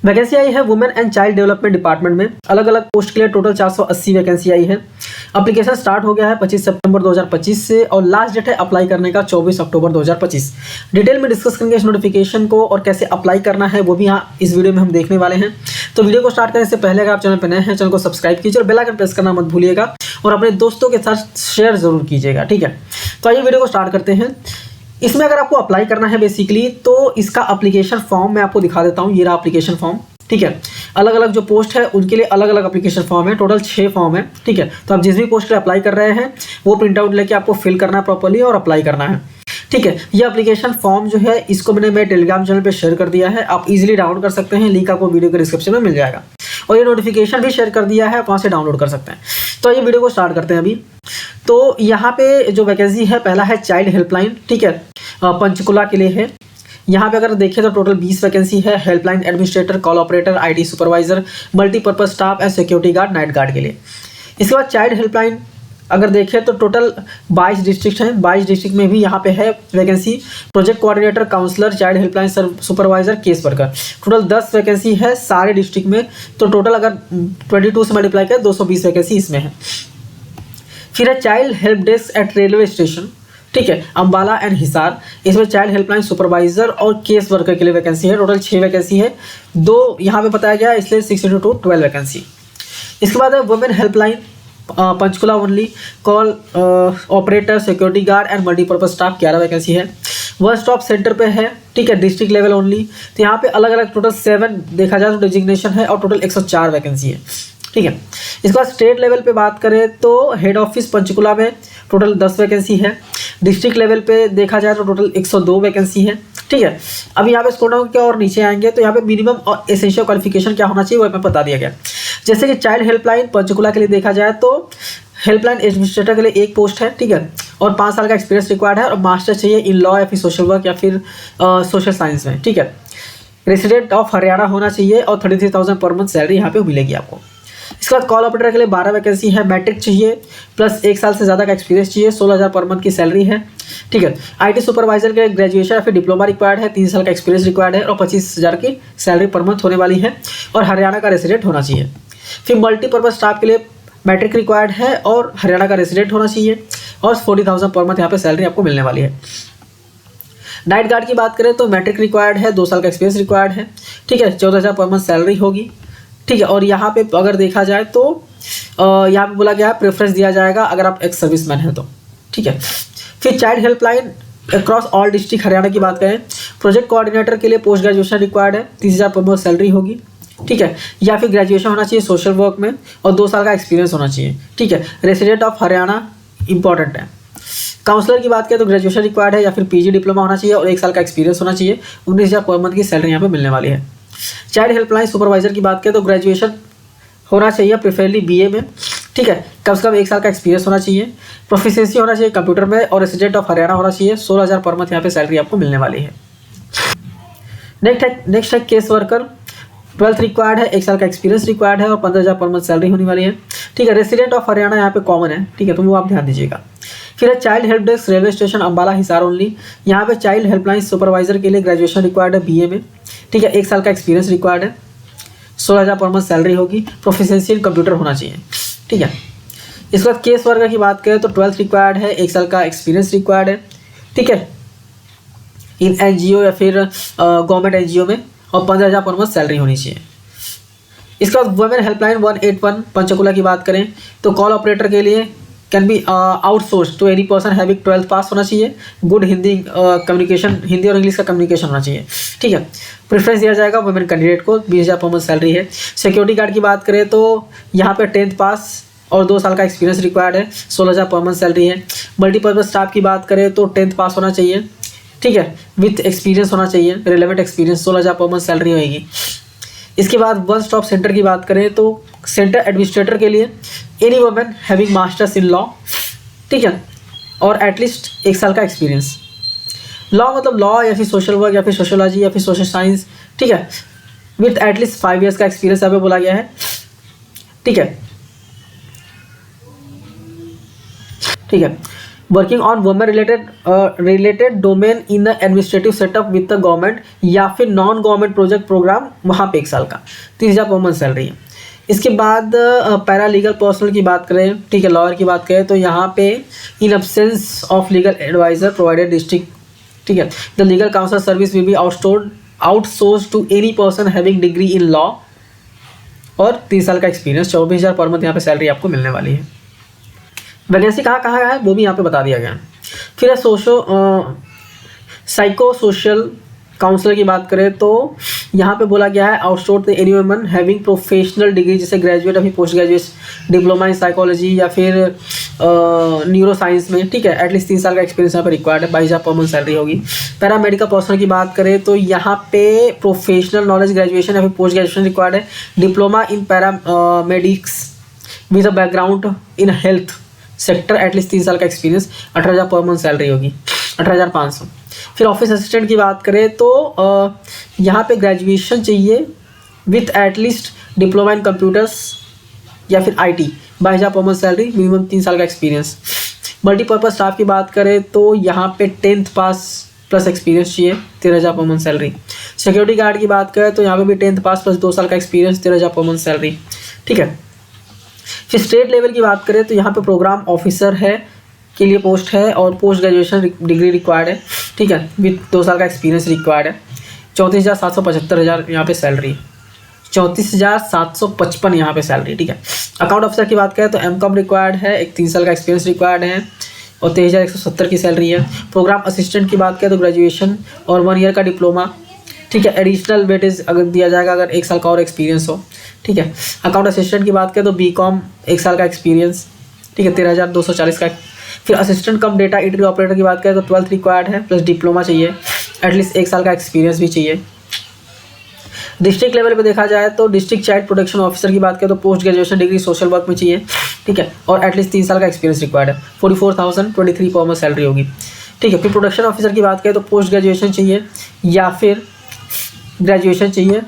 Vacancy आई है women and child development department में। अलग अलग पोस्ट के लिए टोटल 480 वैकेंसी आई है। एप्लीकेशन स्टार्ट हो गया है 25 सितंबर 2025 से और लास्ट डेट है अप्लाई करने का 24 अक्टूबर 2025। डिटेल में डिस्कस करेंगे इस नोटिफिकेशन को और कैसे अप्लाई करना है वो भी यहाँ इस वीडियो में हम देखने वाले हैं। तो वीडियो को स्टार्ट करने से पहले अगर आप चैनल पर नए हैं चैनल को सब्सक्राइब कीजिए और बेल आइकन प्रेस करना मत भूलिएगा और अपने दोस्तों के साथ शेयर जरूर कीजिएगा, ठीक है। तो आइए वीडियो को स्टार्ट करते हैं। इसमें अगर आपको अप्लाई करना है बेसिकली तो इसका एप्लीकेशन फॉर्म मैं आपको दिखा देता हूँ। ये रहा एप्लीकेशन फॉर्म, ठीक है। अलग अलग जो पोस्ट है उनके लिए अलग अलग एप्लीकेशन फॉर्म है, टोटल 6 फॉर्म है, ठीक है। तो आप जिस भी पोस्ट पे अप्लाई कर रहे हैं वो प्रिंट आउट लेके आपको फिल करना है प्रॉपर्ली और अप्लाई करना है, ठीक है। ये एप्लीकेशन फॉर्म जो है इसको मैंने मेरे टेलीग्राम चैनल पे शेयर कर दिया है, आप इजीली डाउनलोड कर सकते हैं, लिंक आपको वीडियो के डिस्क्रिप्शन में मिल जाएगा। और ये नोटिफिकेशन भी शेयर कर दिया है, वहाँ से डाउनलोड कर सकते हैं। तो ये वीडियो को स्टार्ट करते हैं अभी। तो यहाँ पे जो वैकेंसी है पहला है चाइल्ड हेल्पलाइन, ठीक है, पंचकुला के लिए है। यहाँ पे अगर देखें तो टोटल 20 वैकेंसी है। Helpline administrator, call operator, IT supervisor, multipurpose staff and security guard, night guard के लिए। इसके बाद चाइल्ड हेल्पलाइन अगर देखें तो टोटल 22 डिस्ट्रिक्ट हैं। 22 डिस्ट्रिक्ट में भी यहाँ पे है vacancy. Project coordinator, counsellor, child helpline supervisor, case worker, total 10 vacancy है सारे डिस्ट्रिक्ट में। तो टोटल अगर 22 से मल्टीप्लाई करें 220 वैकेंसी इसमें है। फिर है child help desk eight railway station, ठीक है, अंबाला एंड हिसार। इसमें चाइल्ड हेल्पलाइन सुपरवाइजर और केस वर्कर के लिए वैकेंसी है। टोटल 6 वैकेंसी है, 2 यहाँ पे बताया गया है इसलिए 6×2 12 वैकेंसी। इसके बाद है women helpline Panchkula only, call operator, security guard and multipurpose staff 11 vacancy है। वन स्टॉप सेंटर पे है, ठीक है, डिस्ट्रिक्ट लेवल ओनली। तो यहाँ पे अलग अलग टोटल 7 देखा जाए तो डिजिग्नेशन है और टोटल 104 वैकेंसी है, ठीक है। इसके बाद स्टेट लेवल पे बात करें तो हेड ऑफिस पंचकुला में टोटल 10 वैकेंसी है। डिस्ट्रिक्ट लेवल पे देखा जाए तो टोटल 102 वैकेंसी है, ठीक है। अब यहाँ पे स्क्रॉल डाउन किया और नीचे आएंगे तो यहाँ पे मिनिमम और एसेंशियल क्वालिफिकेशन क्या होना चाहिए वो हमें बता दिया गया। जैसे कि चाइल्ड हेल्पलाइन पंचकुला के लिए देखा जाए तो हेल्पलाइन एडमिनिस्ट्रेटर के लिए 1 पोस्ट है, ठीक है, और 5 साल का एक्सपीरियंस रिक्वायर्ड है और मास्टर चाहिए इन लॉ या फिर सोशल वर्क या फिर सोशल साइंस में, ठीक है। रेसिडेंट ऑफ हरियाणा होना चाहिए और 33,000 पर मंथ सैलरी यहाँ पे मिलेगी आपको। इसके बाद कॉल ऑपरेटर के लिए 12 वैकेंसी है। मैट्रिक चाहिए प्लस 1 साल से ज़्यादा का एक्सपीरियंस चाहिए, 16,000 पर मंथ की सैलरी है, ठीक है। आईटी सुपरवाइजर के लिए ग्रेजुएशन या फिर डिप्लोमा रिक्वायर्ड है, 3 साल का एक्सपीरियंस रिक्वायर्ड है और 25,000 की सैलरी पर मंथ होने वाली है और हरियाणा का रेसिडेंट होना चाहिए। फिर मल्टीपर्पज स्टाफ के लिए मैट्रिक रिक्वायर्ड है और हरियाणा का रेसिडेंट होना चाहिए और 40,000 पर मंथ यहाँ पे सैलरी आपको मिलने वाली है। नाइट गार्ड की बात करें तो मैट्रिक रिक्वायर्ड है, 2 साल का एक्सपीरियंस रिक्वायर्ड है, ठीक है, 14,000 पर मंथ सैलरी होगी, ठीक है। और यहाँ पे अगर देखा जाए तो यहाँ पे बोला गया है प्रेफरेंस दिया जाएगा अगर आप एक्स सर्विसमैन हैं तो, ठीक है। फिर child helpline across all district Haryana की बात करें, प्रोजेक्ट कोऑर्डिनेटर के लिए पोस्ट ग्रेजुएशन रिक्वायर्ड है, 30,000 पर मंथ सैलरी होगी, ठीक है, या फिर ग्रेजुएशन होना चाहिए सोशल वर्क में और 2 साल का एक्सपीरियंस होना चाहिए, ठीक है। रेसिडेंट ऑफ हरियाणा इंपॉर्टेंट है। काउंसलर की बात करें तो ग्रेजुएशन रिक्वायर्ड है या फिर पीजी डिप्लोमा होना चाहिए और 1 साल का एक्सपीरियंस होना चाहिए, 19,000 पर मंथ की सैलरी यहाँ पे मिलने वाली है। चाइल्ड हेल्पलाइन सुपरवाइजर की बात करें तो ग्रेजुएशन होना चाहिए प्रेफरेबली बीए में, ठीक है, कम से कम 1 साल का एक्सपीरियंस होना चाहिए, प्रोफिशिएंसी होना चाहिए कंप्यूटर में और रेसिडेंट ऑफ हरियाणा होना चाहिए, 16,000 पर मंथ यहाँ पे सैलरी आपको मिलने वाली है। नेक्स्ट है केस वर्कर, 12th रिक्वायर्ड है, 1 साल का एक्सपीरियंस रिक्वायर्ड है और 15,000 पर मंथ सैलरी होने वाली है, ठीक है। रेसिडेंट ऑफ हरियाणा यहाँ पे कॉमन है, ठीक है, तो वो आप ध्यान दीजिएगा। फिर है child help desk railway station Ambala Hisar only. यहाँ पे चाइल्ड हेल्पलाइन सुपरवाइजर के लिए ग्रेजुएशन रिक्वायर्ड है बीए में, ठीक है, 1 साल का एक्सपीरियंस रिक्वायर्ड है, 16,000 पर मंथ सैलरी होगी, प्रोफिशिएंसी इन कंप्यूटर होना चाहिए, ठीक है। इसके बाद केस वर्कर की बात करें तो 12th रिक्वायर्ड है, 1 साल का एक्सपीरियंस रिक्वायर्ड है, ठीक है, इन एनजीओ या फिर गवर्नमेंट एनजीओ में और 15,000 पर मंथ सैलरी होनी चाहिए। इसके बाद वुमेन हेल्पलाइन 181 पंचकुला की बात करें तो कॉल ऑपरेटर के लिए can be outsource to any person having 12th pass होना चाहिए, गुड हिंदी कम्युनिकेशन, हिंदी और इंग्लिश का कम्युनिकेशन होना चाहिए, ठीक है। प्रेफरेंस दिया जाएगा वुमेन कैंडिडेट को, 20,000 पर मंथ सैलरी है। सिक्योरिटी गार्ड की बात करें तो यहाँ पे 10th पास और 2 साल का एक्सपीरियंस रिक्वायर्ड है, 16,000 पर मंथ सैलरी है। मल्टीपर्पज स्टाफ की बात करें तो 10th पास होना चाहिए, ठीक है, विथ एक्सपीरियंस होना चाहिए, relevant experience, 16,000 per month salary होगी। इसके बाद वन स्टॉप सेंटर की बात करें तो सेंटर एडमिनिस्ट्रेटर के लिए any women having masters in law, ठीक है, और एटलीस्ट 1 साल का एक्सपीरियंस। लॉ मतलब लॉ या फिर सोशल वर्क या फिर सोशोलॉजी या फिर सोशल साइंस, ठीक है, विथ एटलीस्ट 5 ईयर्स का एक्सपीरियंस यहाँ पे बोला गया है, ठीक है, ठीक है। Working on women related domain in the administrative setup with the government या फिर नॉन गवर्नमेंट प्रोजेक्ट प्रोग्राम, वहाँ पे 1 साल का 30,000 पर मंथ सैलरी है। इसके बाद पैरा लीगल पर्सनल की बात करें, ठीक है, लॉयर की बात करें तो यहाँ पे in absence of legal adviser provided district, ठीक है, the legal counsel service will be outsource to any person having degree in law और 30 साल का एक्सपीरियंस। 24,000 पर मंथ यहाँ पे सैलरी आपको मिलने वाली है। वैकेंसी कहाँ कहाँ है वो भी यहाँ पे बता दिया गया है। फिर साइको सोशल काउंसलर की बात करें तो यहाँ पे बोला गया है outsource any woman having professional degree, जैसे ग्रेजुएट अभी post graduate diploma in psychology या फिर न्यूरो साइंस में, ठीक है, एटलीस्ट 3 साल का एक्सपीरियंस यहाँ पे रिक्वायर्ड है। 22,000 पर मंथ सैलरी होगी। पैरा मेडिकल पर्सनल की बात करें तो यहाँ पे प्रोफेशनल नॉलेज ग्रेजुएशन या फिर पोस्ट ग्रेजुएशन रिक्वायर्ड है। Diploma in para medics with a background in health sector, at least 3 साल का एक्सपीरियंस। 18,000 पर मंथ सैलरी होगी, 18,500। फिर ऑफिस असिस्टेंट की बात करें तो यहाँ पे ग्रेजुएशन चाहिए with at least diploma in computers या फिर IT, 22,000 per month salary, minimum 3 साल का एक्सपीरियंस। मल्टीपर्पज़ स्टाफ की बात करें तो यहाँ पे 10th पास प्लस एक्सपीरियंस चाहिए, 13,000 per month salary. Security guard की बात करें तो यहाँ पे भी 10th पास प्लस 2 साल का एक्सपीरियंस, 13,000 पर मंथ सैलरी, ठीक है। फिर स्टेट लेवल की बात करें तो यहाँ पे प्रोग्राम ऑफिसर है के लिए पोस्ट है और पोस्ट ग्रेजुएशन डिग्री रिक्वायर्ड है, ठीक है, विथ 2 साल का एक्सपीरियंस रिक्वायर्ड है। 34,775 यहाँ पे सैलरी, 34,755 यहाँ पे सैलरी, ठीक है। अकाउंट ऑफिसर की बात करें तो M.Com रिक्वायर्ड है, एक 3 साल का एक्सपीरियंस रिक्वायर्ड है और 23,170 की सैलरी है। प्रोग्राम असिस्टेंट की बात करें तो ग्रेजुएशन और 1 ईयर का डिप्लोमा, ठीक है, एडिशनल वेटेज अगर दिया जाएगा अगर 1 साल का और एक्सपीरियंस हो, ठीक है। अकाउंट असिस्टेंट की बात करें तो B.Com 1 साल का एक्सपीरियंस, ठीक है, 13,240 का। फिर असिस्टेंट कम डेटा एंट्री ऑपरेटर की बात करें तो 12th रिक्वायर्ड है प्लस डिप्लोमा चाहिए, एटलीस्ट 1 साल का एक्सपीरियंस भी चाहिए। डिस्ट्रिक्ट लेवल पे देखा जाए तो डिस्ट्रिक्ट चाइल्ड प्रोटेक्शन ऑफिसर की बात करें तो post graduation degree social work में चाहिए, ठीक है, और एटलीस्ट 3 साल का एक्सपीरियंस रिक्वायर्ड है। 44,023 पर मंथ सैलरी होगी, ठीक है। फिर प्रोडक्शन ऑफिसर की बात करें तो पोस्ट ग्रेजुएशन चाहिए या फिर ग्रेजुएशन चाहिए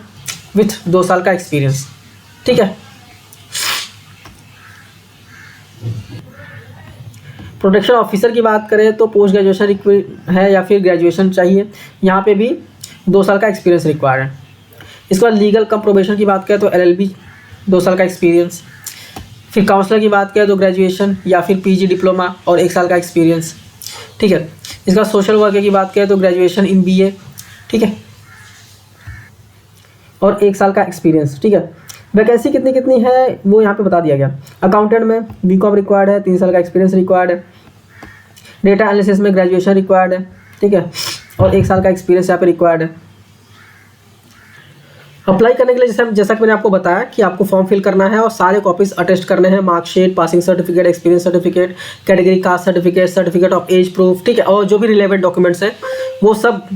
विथ 2 साल का एक्सपीरियंस, ठीक है। प्रोडक्शन ऑफिसर की बात करें तो पोस्ट ग्रेजुएशन है या फिर ग्रेजुएशन चाहिए, यहाँ पे भी 2 साल का एक्सपीरियंस रिक्वायर्ड है। इसके बाद लीगल कम प्रोबेशन की बात करें तो LLB 2 साल का एक्सपीरियंस। फिर काउंसलर की बात करें तो ग्रेजुएशन या फिर PG डिप्लोमा और 1 साल का एक्सपीरियंस, ठीक है। इसका सोशल वर्कर की बात करें तो ग्रेजुएशन इन BA, ठीक है, और 1 साल का एक्सपीरियंस, ठीक है। वैकेंसी कितनी कितनी है वो यहाँ पे बता दिया गया। अकाउंटेंट में B.Com रिक्वायर्ड है, 3 साल का एक्सपीरियंस रिक्वायर्ड है। डेटा एनालिसिस में ग्रेजुएशन रिक्वायर्ड है, ठीक है, और 1 साल का एक्सपीरियंस यहाँ पे रिक्वायर्ड है। अप्लाई करने के लिए जैसा कि मैंने आपको बताया कि आपको फॉर्म फिल करना है और सारे कॉपीज अटेस्ट करने हैं, marksheet, passing certificate, experience certificate, category caste certificate, certificate of age proof, ठीक है, और जो भी रिलेवेंट डॉक्यूमेंट्स हैं वो सब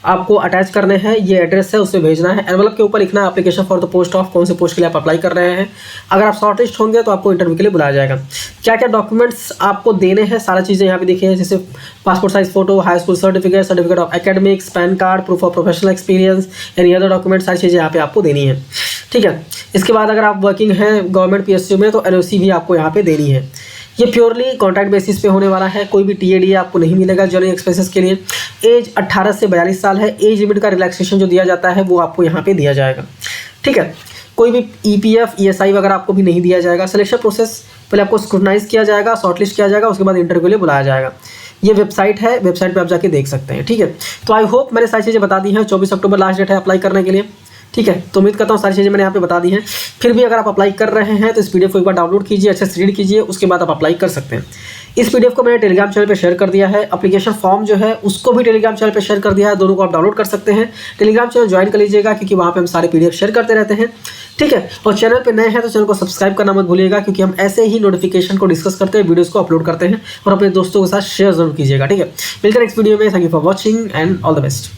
आपको अटैच करने हैं। ये एड्रेस है, उससे भेजना है। एनवलप के ऊपर लिखना है application for the post of, कौन से पोस्ट के लिए आप अप्लाई कर रहे हैं। अगर आप शॉर्टलिस्ट होंगे तो आपको इंटरव्यू के लिए बुलाया जाएगा। क्या क्या डॉक्यूमेंट्स आपको देने हैं, सारा चीज़ें यहाँ पे देखिए, जैसे passport size photo, high school certificate, certificate of academics, pan card, proof of professional experience, any other document, सारी चीज़ें यहाँ पे आपको देनी है, ठीक है। इसके बाद अगर आप वर्किंग हैं गवर्नमेंट PSU में तो NOC भी आपको यहाँ पे देनी है। ये प्योरली कॉन्ट्रैक्ट बेसिस पे होने वाला है, कोई भी TAD आपको नहीं मिलेगा जर्नी एक्सपेंसेस के लिए। एज 18 से 42 साल है। एज लिमिट का रिलैक्सेशन जो दिया जाता है वो आपको यहाँ पे दिया जाएगा, ठीक है। कोई भी EPF ESI वगैरह आपको भी नहीं दिया जाएगा। सिलेक्शन प्रोसेस पहले आपको स्क्रूटनाइज किया जाएगा, शॉर्टलिस्ट किया जाएगा, उसके बाद इंटरव्यू के लिए बुलाया जाएगा। ये वेबसाइट है, वेबसाइट पे आप जाके देख सकते हैं, ठीक है। तो आई होप मैंने सारी चीज़ें बता दी हैं। 24 अक्टूबर लास्ट डेट है अप्लाई करने के लिए, ठीक है। तो उम्मीद करता हूँ सारी चीज़ें मैंने यहाँ पे बता दी हैं। फिर भी अगर आप अप्लाई कर रहे हैं तो इस PDF को एक बार डाउनलोड कीजिए, अच्छे से रीड कीजिए, उसके बाद आप अप्लाई कर सकते हैं। इस PDF को मैंने टेलीग्राम चैनल पे शेयर कर दिया है। एप्लीकेशन फॉर्म जो है उसको भी टेलीग्राम चैनल पे शेयर कर दिया है, दोनों को आप डाउनलोड कर सकते हैं। टेलीग्राम चैनल ज्वाइन कर लीजिएगा क्योंकि वहाँ पे हम सारे PDF शेयर करते रहते हैं, ठीक है। और चैनल पे नए हैं तो चैनल को सब्सक्राइब करना मत भूलिएगा क्योंकि हम ऐसे ही नोटिफिकेशन को डिस्कस करते हैं, वीडियोज़ को अपलोड करते हैं, और अपने दोस्तों के साथ शेयर जरूर कीजिएगा, ठीक है। मिलकर नेक्स्ट वीडियो में। Thank you for watching and all the best.